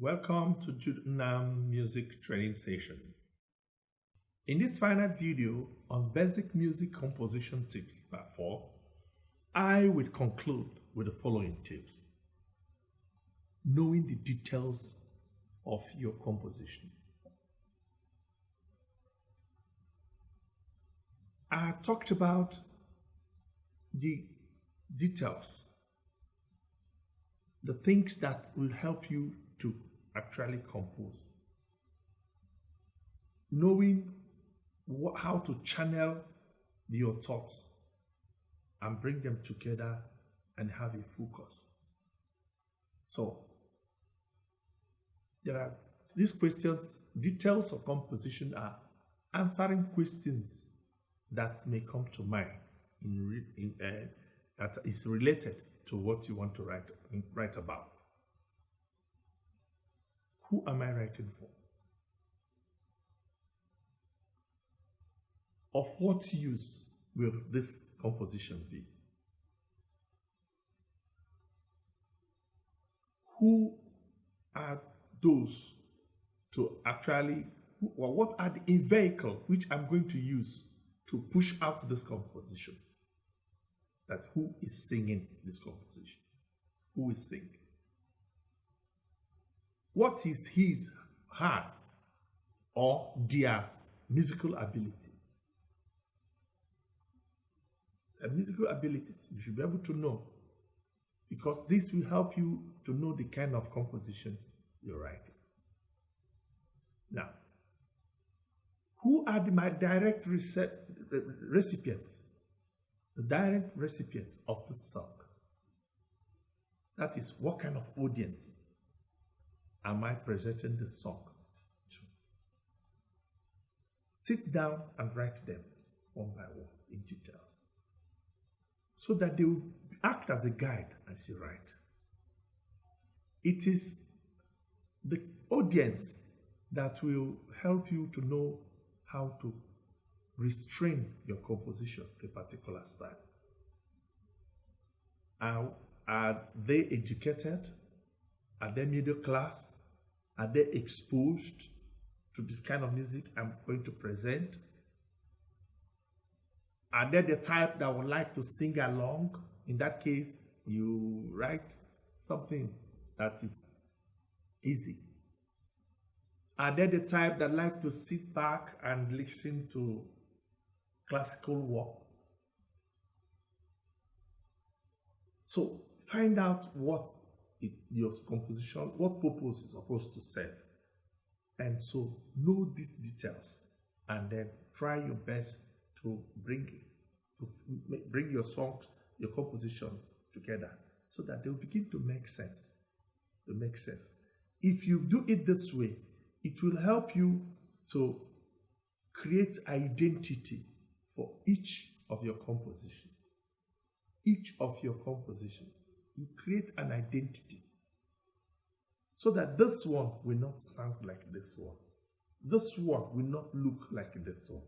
Welcome to Jude Nnam Music Training Session. In this final video on basic music composition tips part 4, I will conclude with the following tips. Knowing the details of your composition. I talked about the details, the things that will help you to actually compose. Knowing how to channel your thoughts and bring them together and have a focus. So, there are these questions, details of composition are answering questions that may come to mind that is related to what you want to write about. Who am I writing for? Of what use will this composition be? Who are those to actually, or what are the vehicle which I'm going to use to push out this composition? That who is singing this composition? Who is singing? What is his heart or their musical ability? The musical abilities you should be able to know, because this will help you to know the kind of composition you're writing. Now, who are my direct recipients? The direct recipients of the song. That is, what kind of audience am I presenting the song to? Sit down and write them one by one in details, so that they will act as a guide as you write. It is the audience that will help you to know how to restrain your composition to a particular style. Are they educated? Are they middle class? Are they exposed to this kind of music I'm going to present? Are they the type that would like to sing along? In that case, you write something that is easy. Are they the type that like to sit back and listen to classical work? So find out what your composition, what purpose is supposed to serve. And so know these details and then try your best to bring your songs, your composition together so that they'll begin to make sense. If you do it this way, it will help you to create identity for each of your composition. Each of your composition, you create an identity so that this one will not sound like this one. This one will not look like this one.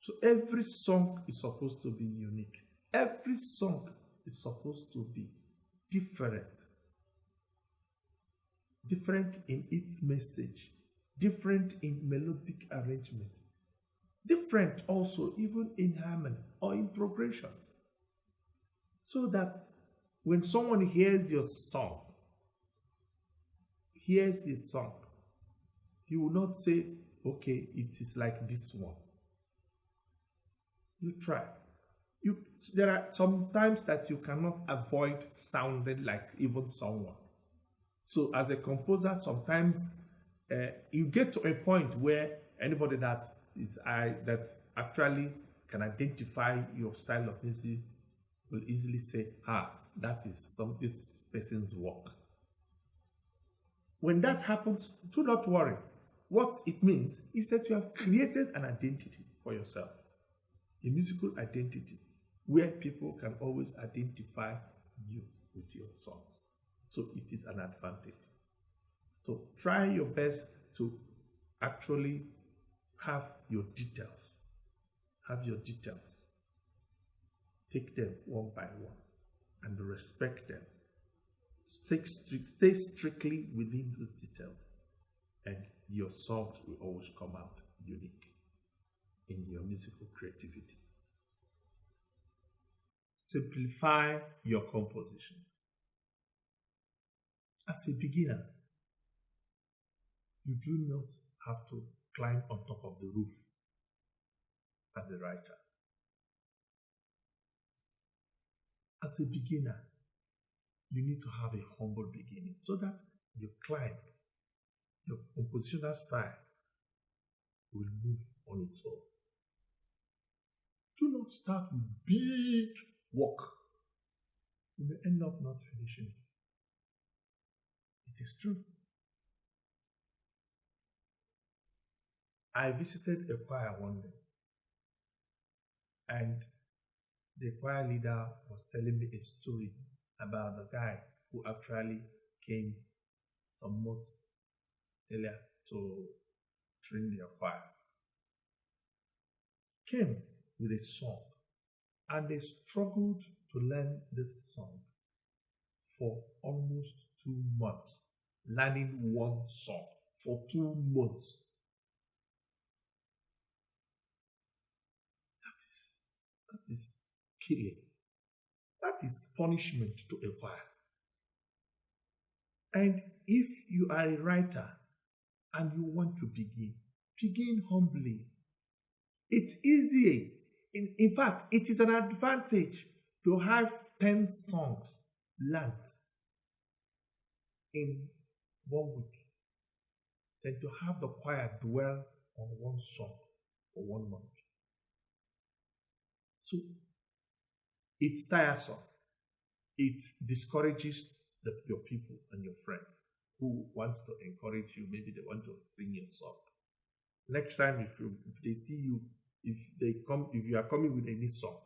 So every song is supposed to be unique. Every song is supposed to be different. Different in its message, different in melodic arrangement, different also even in harmony or in progression. So that when someone hears your song, hears this song, he will not say, okay, it is like this one. You try. There are some times that you cannot avoid sounding like even someone. So as a composer, sometimes you get to a point where anybody that actually can identify your style of music will easily say, that is this person's work. When that happens, do not worry. What it means is that you have created an identity for yourself, a musical identity, where people can always identify you with your songs. So it is an advantage. So try your best to actually have your details. Take them one by one and respect them. Stay strictly within those details, and your songs will always come out unique in your musical creativity. Simplify your composition. As a beginner, you do not have to climb on top of the roof as a writer. As a beginner, you need to have a humble beginning so that you climb, your compositional style will move on its own. Do not start with big work. You may end up not finishing it. It is true. I visited a choir one day, and the choir leader was telling me a story about the guy who actually came some months earlier to train their choir. Came with a song, and they struggled to learn this song for almost 2 months, learning one song for 2 months. That is killing. That is punishment to a choir. And if you are a writer and you want to begin humbly. It's easy. In fact, it is an advantage to have 10 songs learned in 1 week than to have the choir dwell on one song for 1 month. So it's tiresome. It discourages your people and your friends who want to encourage you. Maybe they want to sing your song. Next time, if they see you, if you are coming with any song,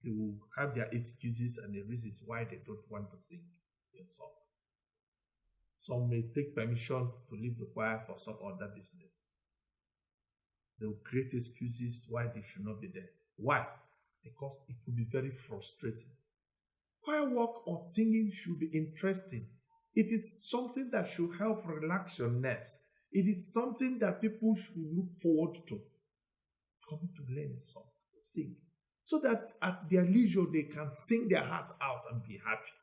they will have their excuses and the reasons why they don't want to sing your song. Some may take permission to leave the choir for some other business. They will create excuses why they should not be there. Why? Because it will be very frustrating. Choir work or singing should be interesting. It is something that should help relax your nerves. It is something that people should look forward to. Coming to learn a song, sing, so that at their leisure they can sing their heart out and be happy.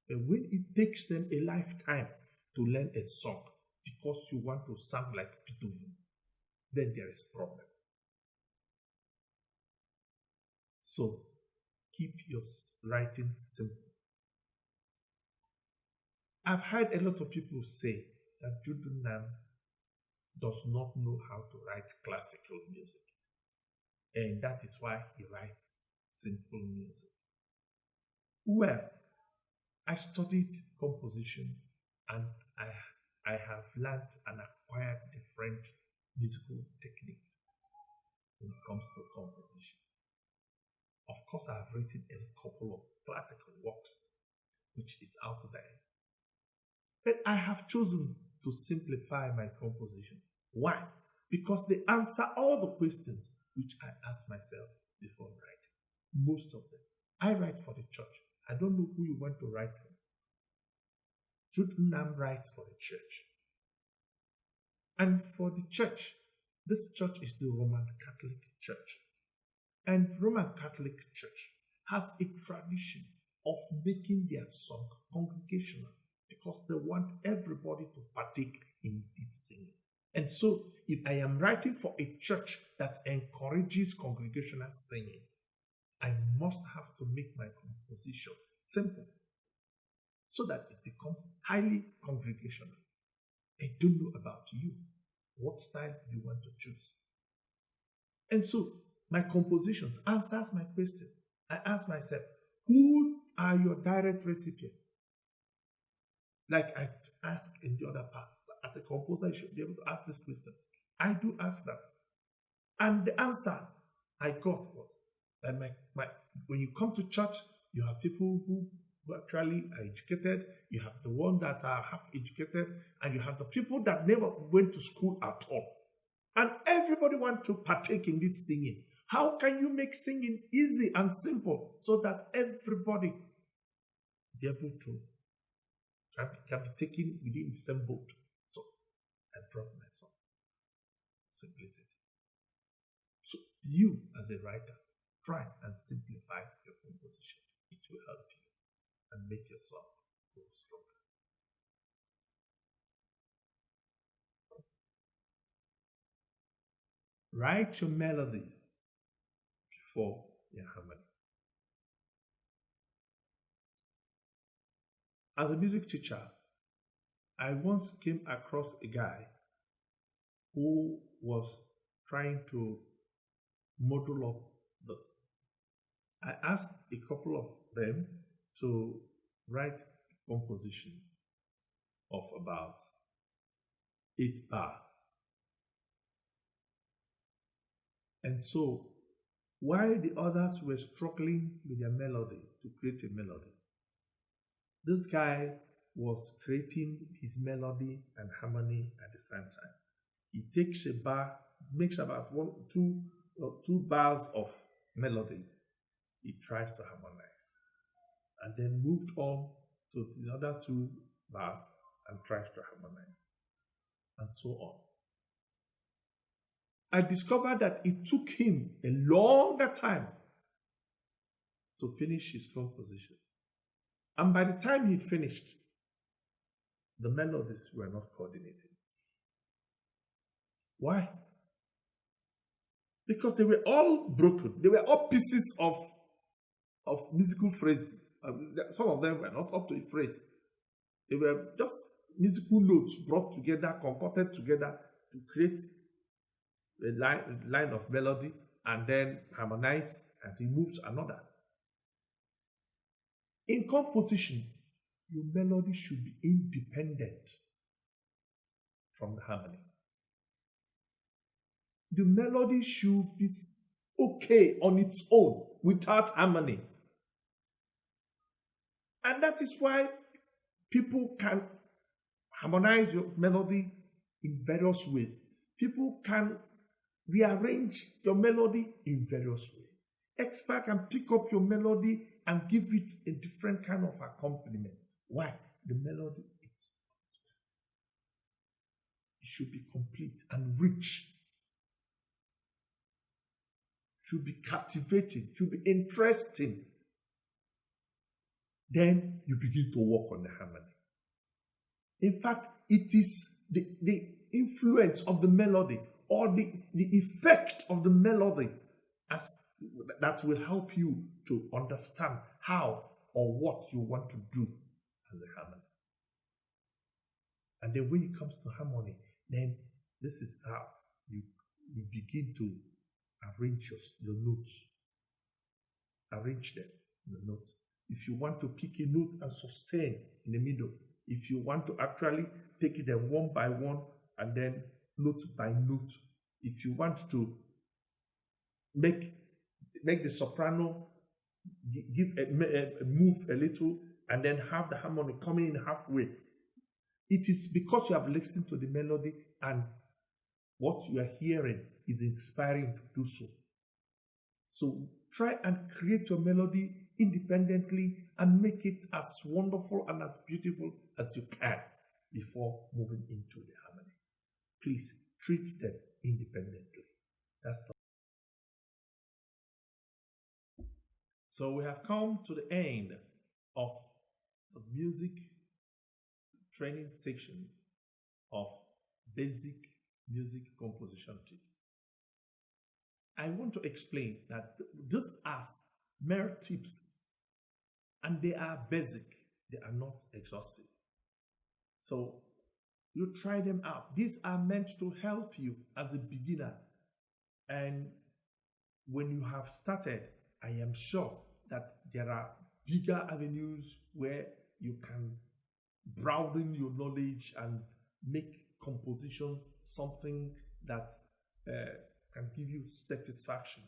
But when it takes them a lifetime to learn a song because you want to sound like Beethoven, then there is a problem. So keep your writing simple. I've heard a lot of people say that Jude Nnam does not know how to write classical music. And that is why he writes simple music. Well, I studied composition and I have learned and acquired different musical techniques when it comes to composition. Of course, I have written a couple of classical works, which is out there. But I have chosen to simplify my composition. Why? Because they answer all the questions which I ask myself before writing. Most of them. I write for the church. I don't know who you want to write for. Jude Nnam writes for the church. And for the church, this church is the Roman Catholic Church. And Roman Catholic Church has a tradition of making their song congregational because they want everybody to partake in this singing. And so, if I am writing for a church that encourages congregational singing, I must have to make my composition simple so that it becomes highly congregational. I don't know about you, what style you want to choose. And so, my compositions answers my question. I ask myself, who are your direct recipients? Like I asked in the other part, as a composer, I should be able to ask this question. I do ask that. And the answer I got was that when you come to church, you have people who actually are educated, you have the ones that are half educated, and you have the people that never went to school at all. And everybody wants to partake in this singing. How can you make singing easy and simple so that everybody be able to can be taken within the same boat. So I brought my song. Simplicity. So you as a writer, try and simplify your composition. It will help you and make your song go stronger. Write your melodies before your harmony. As a music teacher, I once came across a guy who was trying to model up this. I asked a couple of them to write a composition of about 8 bars. And so, while the others were struggling with their melody to create a melody, this guy was creating his melody and harmony at the same time. He takes a bar, makes about 2 bars of melody. He tries to harmonize, and then moved on to the other 2 bars and tries to harmonize, and so on. I discovered that it took him a longer time to finish his composition. And by the time he'd finished, the melodies were not coordinating. Why? Because they were all broken. They were all pieces of musical phrases. Some of them were not up to a phrase. They were just musical notes brought together, concocted together to create a line of melody, and then harmonized and removed another. In composition, your melody should be independent from the harmony. The melody should be okay on its own without harmony. And that is why people can harmonize your melody in various ways. People can rearrange your melody in various ways. Expert can pick up your melody and give it a different kind of accompaniment. Why? The melody it should be complete and rich. Should be captivating, should be interesting. Then you begin to work on the harmony. In fact, it is the influence of the melody or the effect of the melody that will help you to understand how or what you want to do as a harmony. And then when it comes to harmony, then this is how you begin to arrange your notes. Arrange them in the notes. If you want to pick a note and sustain in the middle, if you want to actually take it one by one and then note by note, if you want to make the soprano give a move a little and then have the harmony coming in halfway, it is because you have listened to the melody and what you are hearing is inspiring to do so. So try and create your melody independently and make it as wonderful and as beautiful as you can before moving into the harmony. Please treat them independently. That's the So we have come to the end of the music training section of basic music composition tips. I want to explain that these are mere tips and they are basic, they are not exhaustive. So you try them out. These are meant to help you as a beginner, and when you have started, I am sure that there are bigger avenues where you can broaden your knowledge and make composition something that can give you satisfaction.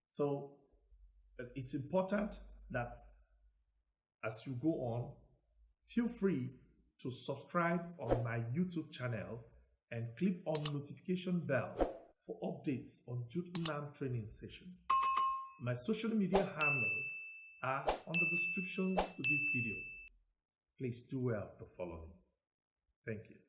So it's important that as you go on, feel free to subscribe on my YouTube channel and click on notification bell for updates on Jude Nnam training session. My social media handles are on the description to this video. Please do well to follow me. Thank you.